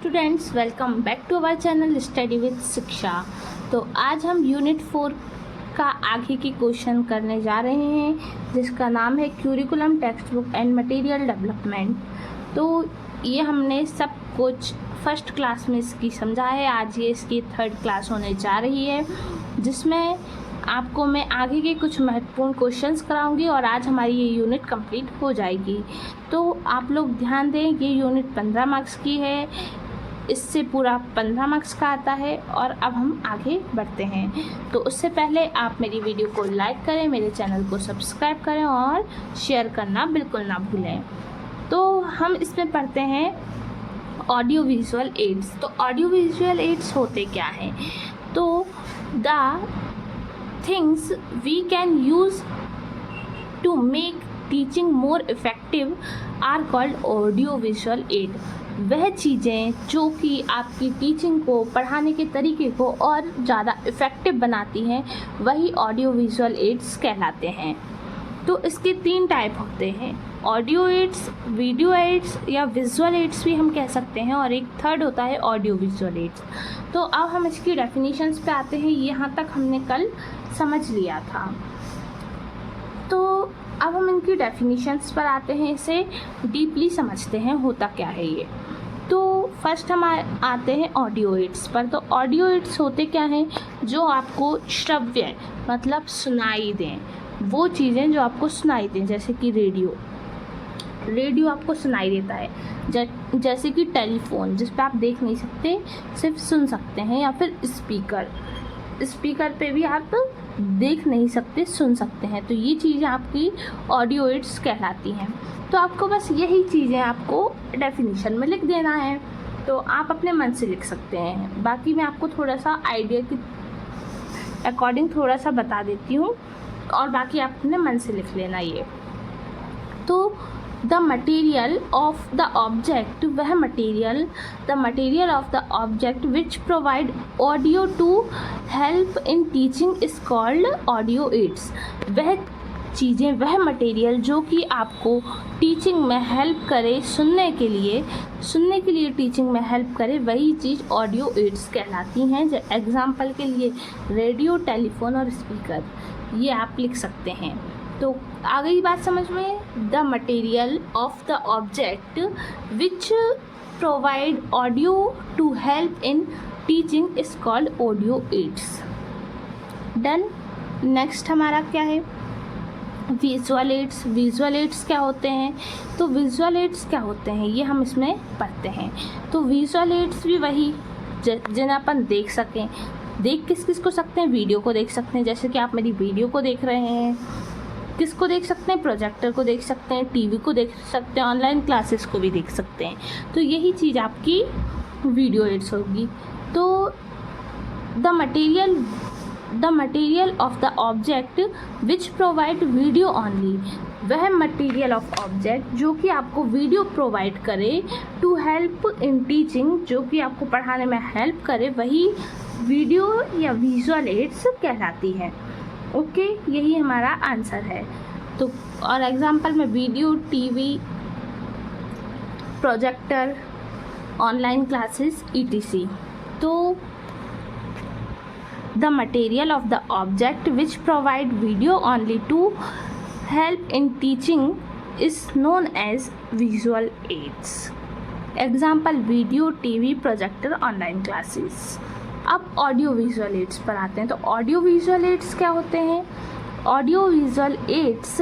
Students, welcome back to our channel study with Shiksha. तो आज हम यूनिट 4 का आगे की क्वेश्चन करने जा रहे हैं जिसका नाम है curriculum text book and material development. तो ये हमने सब कुछ फर्स्ट क्लास में इसकी समझा है। आज ये इसकी थर्ड क्लास होने जा रही है जिसमें आपको मैं आगे के कुछ महत्वपूर्ण क्वेश्चंस कराऊंगी और आज हमारी ये यूनिट कंप्लीट हो जाएगी। तो आप लोग ध्यान दें, ये यूनिट 15 मार्क्स की है, इससे पूरा 15 मार्क्स का आता है। और अब हम आगे बढ़ते हैं। तो उससे पहले आप मेरी वीडियो को लाइक करें, मेरे चैनल को सब्सक्राइब करें और शेयर करना बिल्कुल ना भूलें। तो हम इसमें पढ़ते हैं ऑडियो विजुअल एड्स। तो ऑडियो विजुअल एड्स होते क्या हैं? तो the things we can use to make teaching more effective are called audio visual aid। वह चीज़ें जो कि आपकी टीचिंग को, पढ़ाने के तरीके को और ज़्यादा इफ़ेक्टिव बनाती हैं वही ऑडियो विजुअल एड्स कहलाते हैं। तो इसके 3 टाइप होते हैं, ऑडियो एड्स, वीडियो एड्स या विजुअल एड्स भी हम कह सकते हैं, और एक थर्ड होता है ऑडियो विजुअल एड्स। तो अब हम इसकी डेफिनेशंस पे आते हैं। यहाँ तक हमने कल समझ लिया था। तो अब हम इनकी डेफिनेशंस पर आते हैं, इसे डीपली समझते हैं होता क्या है ये। तो फर्स्ट हम आते हैं ऑडियो एड्स पर। तो ऑडियो एड्स होते क्या हैं? जो आपको श्रव्य मतलब सुनाई दें, वो चीज़ें जो आपको सुनाई दें, जैसे कि रेडियो आपको सुनाई देता है, जैसे कि टेलीफोन जिस पे आप देख नहीं सकते, सिर्फ सुन सकते हैं, या फिर स्पीकर पे भी आप देख नहीं सकते, सुन सकते हैं। तो ये चीज़ें आपकी ऑडियो एड्स कहलाती हैं। तो आपको बस यही चीज़ें आपको डेफिनेशन में लिख देना है। तो आप अपने मन से लिख सकते हैं, बाकी मैं आपको थोड़ा सा आइडिया के अकॉर्डिंग थोड़ा सा बता देती हूँ और बाकी आप अपने मन से लिख लेना ये। तो the material of the object, वह material, the material of the object which provide audio to help in teaching is called audio aids. वह चीज़ें, वह मटेरियल जो कि आपको टीचिंग में हेल्प करे, सुनने के लिए टीचिंग में हेल्प करे, वही चीज़ ऑडियो एड्स कहलाती हैं। जो एग्जाम्पल के लिए रेडियो, टेलीफोन और स्पीकर, ये आप लिख सकते हैं। तो आ गई बात समझ में? The material of the object which provide audio to help in teaching is called audio aids. Done. Next हमारा क्या है? Visual aids. विजुअल एड्स क्या होते हैं? तो विजुअल एड्स क्या होते हैं ये हम इसमें पढ़ते हैं। तो विजुअल एड्स भी वही जिन्हें अपन देख सकें। देख किस को सकते हैं? वीडियो को देख सकते हैं, जैसे कि आप मेरी वीडियो को देख रहे हैं। किसको देख सकते हैं? प्रोजेक्टर को देख सकते हैं, टीवी को देख सकते हैं, ऑनलाइन क्लासेस को भी देख सकते हैं। तो यही चीज़ आपकी वीडियो एड्स होगी। तो the material of the object which provide video only, वह मटेरियल ऑफ ऑब्जेक्ट जो कि आपको वीडियो प्रोवाइड करे, टू हेल्प इन टीचिंग, जो कि आपको पढ़ाने में हेल्प करे, वही वीडियो या विजुअल एड्स कहलाती है। ओके, यही हमारा आंसर है। तो और एग्जांपल में video, TV, projector, online classes etc। तो the material of the object which provide video only to help in teaching is known as visual aids. Example video, TV, projector, online classes. अब audio visual aids पर आते हैं। तो audio visual ads क्या होते हैं? Audio visual aids,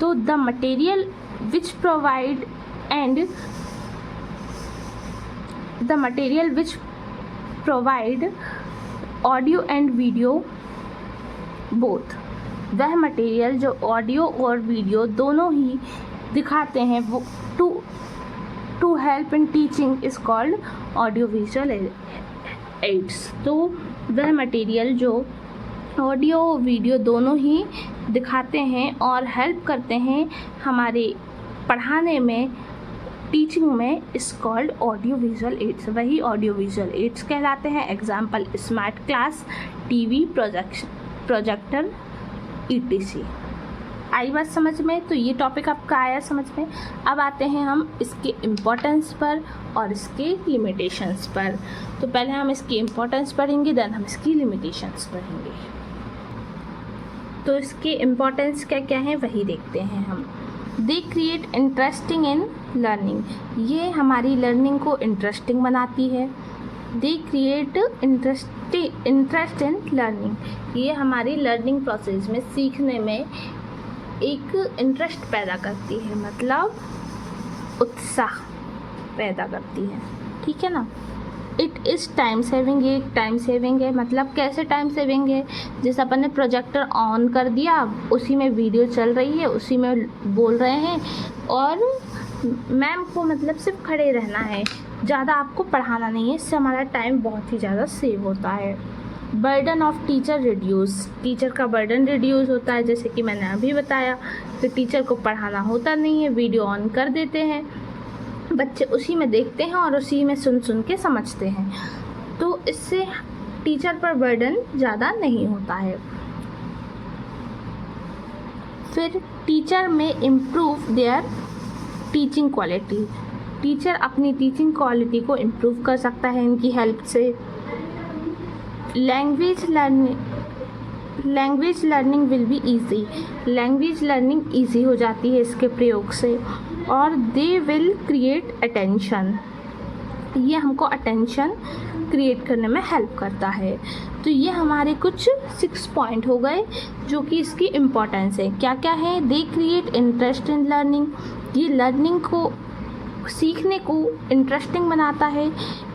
तो the material which provide and the material which provide audio and video both, वह मटेरियल जो ऑडियो और वीडियो दोनों ही दिखाते हैं, वो to help in teaching is called audio visual aids. तो वह मटेरियल जो ऑडियो वीडियो दोनों ही दिखाते हैं और हेल्प करते हैं हमारे पढ़ाने में, टीचिंग में, is called audio visual ads, वही ऑडियो विजुअल एड्स कहलाते हैं। Example smart class, TV, projector etc। आई बात समझ में, तो ये टॉपिक आपका आया समझ में। अब आते हैं हम इसके इम्पोर्टेंस पर और इसके लिमिटेशंस पर। तो पहले हम इसकी इम्पोर्टेंस पढ़ेंगे, देन हम इसकी लिमिटेशंस पढ़ेंगे। तो इसके इम्पोर्टेंस क्या क्या है वही देखते हैं हम। They create interesting in learning, ये हमारी लर्निंग को इंटरेस्टिंग बनाती है। They create interest in learning, ये हमारी लर्निंग प्रोसेस में, सीखने में एक इंटरेस्ट पैदा करती है, मतलब उत्साह पैदा करती है, ठीक है ना। इट इज़ टाइम सेविंग, ये टाइम सेविंग है, मतलब कैसे टाइम सेविंग है, जैसे अपन ने प्रोजेक्टर ऑन कर दिया, उसी में वीडियो चल रही है, उसी में बोल रहे हैं और मैम को मतलब सिर्फ खड़े रहना है, ज़्यादा आपको पढ़ाना नहीं है, इससे हमारा टाइम बहुत ही ज़्यादा सेव होता है। Burden of teacher reduce, teacher का बर्डन रिड्यूस होता है, जैसे कि मैंने अभी बताया कि टीचर को पढ़ाना होता नहीं है, वीडियो ऑन कर देते हैं, बच्चे उसी में देखते हैं और उसी में सुन सुन के समझते हैं, तो इससे टीचर पर बर्डन ज़्यादा नहीं होता है। फिर टीचर में improve their teaching quality, teacher अपनी टीचिंग क्वालिटी को इम्प्रूव कर सकता है इनकी हेल्प से। Language learning will be easy, language learning easy हो जाती है इसके प्रयोग से। और दे विल क्रिएट अटेंशन, ये हमको अटेंशन क्रिएट करने में हेल्प करता है। तो ये हमारे कुछ 6 पॉइंट हो गए जो कि इसकी इम्पोर्टेंस है। क्या क्या है? They create interest in learning, ये लर्निंग को, सीखने को इंटरेस्टिंग बनाता है।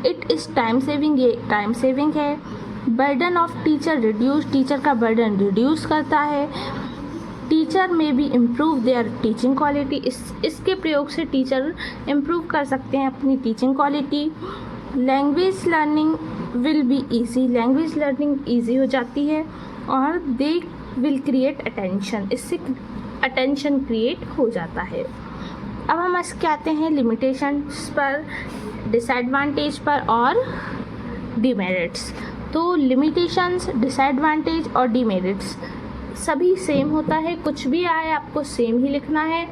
इट इज़ टाइम सेविंग, ये टाइम सेविंग है। Burden of teacher reduce, teacher का बर्डन रिड्यूस करता है। टीचर में भी इम्प्रूव देयर टीचिंग क्वालिटी, इसके प्रयोग से टीचर इम्प्रूव कर सकते हैं अपनी teaching quality. Language learning will be easy, language learning easy हो जाती है। और दे विल क्रिएट अटेंशन, इससे अटेंशन क्रिएट हो जाता है। अब हम इसके आते हैं लिमिटेशंस पर, डिसएडवांटेज पर और डिमेरिट्स। तो लिमिटेशंस, डिसएडवांटेज और डिमेरिट्स सभी सेम होता है, कुछ भी आए आपको सेम ही लिखना है,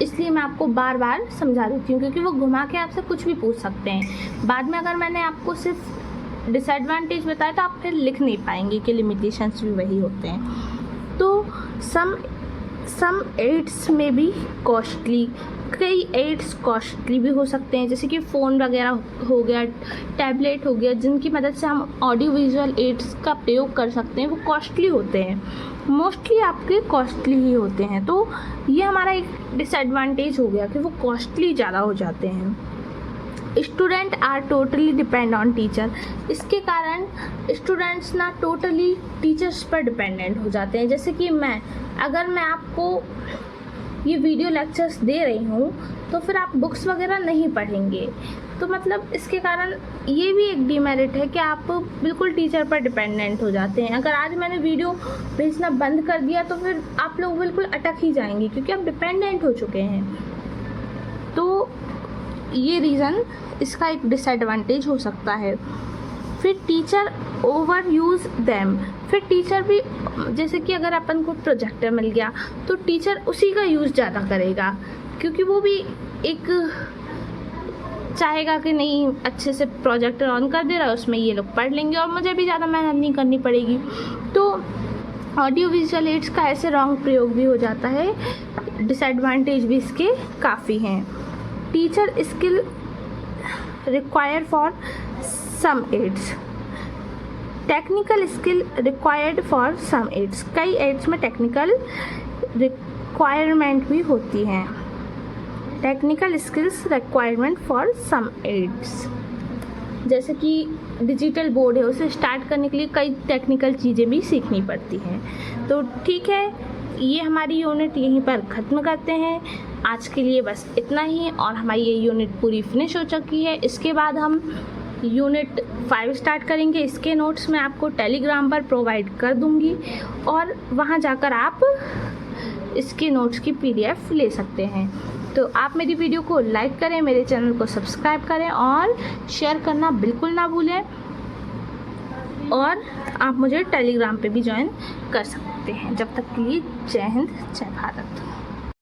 इसलिए मैं आपको बार बार समझा देती हूँ, क्योंकि वो घुमा के आपसे कुछ भी पूछ सकते हैं। बाद में अगर मैंने आपको सिर्फ डिसएडवांटेज बताया तो आप फिर लिख नहीं पाएंगे कि लिमिटेशंस भी वही होते हैं। तो सम एड्स में भी कॉस्टली, कई एड्स कॉस्टली भी हो सकते हैं, जैसे कि फ़ोन वगैरह हो गया, टैबलेट हो गया, जिनकी मदद से हम ऑडियो विजुअल एड्स का प्रयोग कर सकते हैं, वो कॉस्टली होते हैं, मोस्टली आपके कॉस्टली ही होते हैं। तो ये हमारा एक डिसएडवांटेज हो गया कि वो कॉस्टली ज़्यादा हो जाते हैं। Student are totally depend on teacher, इसके कारण स्टूडेंट्स ना टोटली टीचर्स पर डिपेंडेंट हो जाते हैं। जैसे कि अगर मैं आपको ये वीडियो लेक्चर्स दे रही हूँ तो फिर आप बुक्स वगैरह नहीं पढ़ेंगे, तो मतलब इसके कारण ये भी एक डिमेरिट है कि आप बिल्कुल टीचर पर डिपेंडेंट हो जाते हैं। अगर आज मैंने वीडियो भेजना बंद कर दिया तो फिर आप लोग बिल्कुल अटक ही जाएंगे, क्योंकि आप डिपेंडेंट हो चुके हैं। तो ये रीज़न इसका एक डिसएडवांटेज हो सकता है। फिर टीचर ओवर यूज़ दैम, फिर टीचर भी, जैसे कि अगर अपन को प्रोजेक्टर मिल गया तो टीचर उसी का यूज़ ज़्यादा करेगा, क्योंकि वो भी एक चाहेगा कि नहीं अच्छे से प्रोजेक्टर ऑन कर दे रहा है, उसमें ये लोग पढ़ लेंगे और मुझे भी ज़्यादा मेहनत नहीं करनी पड़ेगी। तो ऑडियो विजुअल एड्स का ऐसे रॉन्ग प्रयोग भी हो जाता है, डिसएडवांटेज भी इसके काफ़ी हैं। Teacher skill required for some aids, technical skill required for some aids, कई एड्स में टेक्निकल रिक्वायरमेंट भी होती हैं। Technical skills requirement for some aids, जैसे कि डिजिटल बोर्ड है, उसे स्टार्ट करने के लिए कई टेक्निकल चीज़ें भी सीखनी पड़ती हैं। तो ठीक है, ये हमारी यूनिट यहीं पर ख़त्म करते हैं। आज के लिए बस इतना ही, और हमारी ये यूनिट पूरी फिनिश हो चुकी है। इसके बाद हम यूनिट 5 स्टार्ट करेंगे। इसके नोट्स मैं आपको टेलीग्राम पर प्रोवाइड कर दूंगी और वहाँ जाकर आप इसके नोट्स की PDF ले सकते हैं। तो आप मेरी वीडियो को लाइक करें, मेरे चैनल को सब्सक्राइब करें और शेयर करना बिल्कुल ना भूलें। और आप मुझे टेलीग्राम पे भी ज्वाइन कर सकते हैं। हैं। जब तक के लिए जय हिंद, जय भारत।